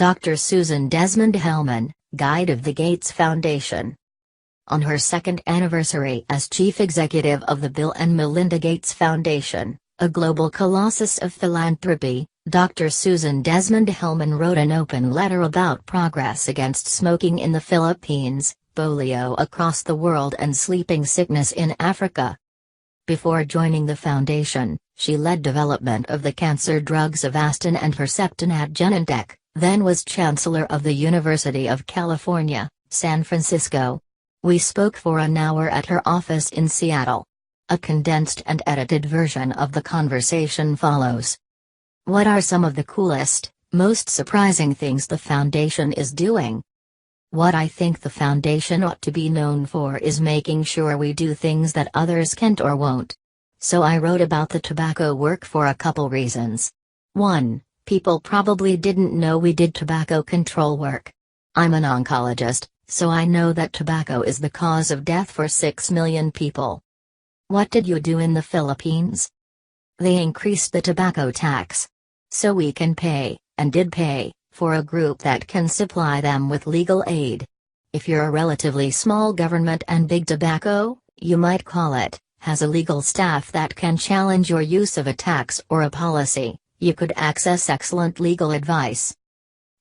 Dr. Susan Desmond Hellmann, Guide of the Gates Foundation. On her second anniversary as chief executive of the Bill and Melinda Gates Foundation, a global colossus of philanthropy, Dr. Susan Desmond Hellmann wrote an open letter about progress against smoking in the Philippines, polio across the world and sleeping sickness in Africa. Before joining the foundation, she led development of the cancer drugs Avastin and Herceptin at Genentech, then was Chancellor of the University of California, San Francisco. We spoke for an hour at her office in Seattle. A condensed and edited version of the conversation follows. What are some of the coolest, most surprising things the foundation is doing? What I think the foundation ought to be known for is making sure we do things that others can't or won't. So I wrote about the tobacco work for a couple reasons. 1. People probably didn't know we did tobacco control work. I'm an oncologist, so I know that tobacco is the cause of death for 6 million people. What did you do in the Philippines? They increased the tobacco tax. So we can pay, and did pay, for a group that can supply them with legal aid. If you're a relatively small government and big tobacco, you might call it, has a legal staff that can challenge your use of a tax or a policy, you could access excellent legal advice.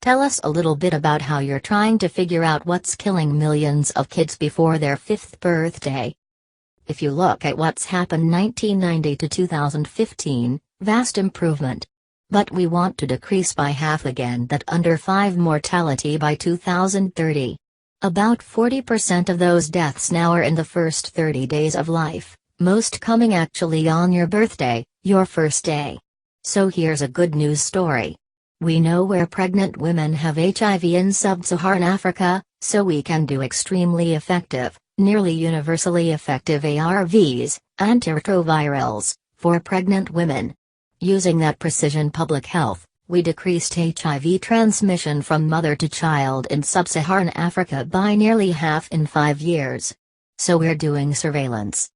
Tell us a little bit about how you're trying to figure out what's killing millions of kids before their 5th birthday. If you look at what's happened 1990 to 2015, vast improvement. But we want to decrease by half again that under 5 mortality by 2030. About 40% of those deaths now are in the first 30 days of life, most coming actually on your birthday, your first day. So here's a good news story. We know where pregnant women have HIV in sub-Saharan Africa, so we can do extremely effective, nearly universally effective ARVs, antiretrovirals, for pregnant women. Using that precision public health, we decreased HIV transmission from mother to child in sub-Saharan Africa by nearly half in 5 years. So we're doing surveillance.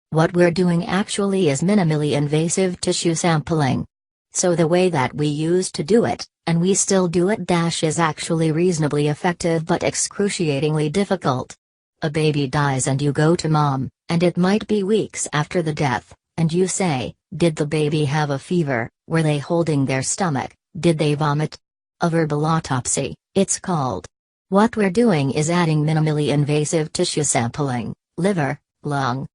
What we're doing actually is minimally invasive tissue sampling. So the way that we used to do it, and we still do it is actually reasonably effective but excruciatingly difficult. A baby dies and you go to mom, and it might be weeks after the death, and you say, did the baby have a fever, were they holding their stomach, did they vomit? A verbal autopsy, it's called. What we're doing is adding minimally invasive tissue sampling, liver, lung,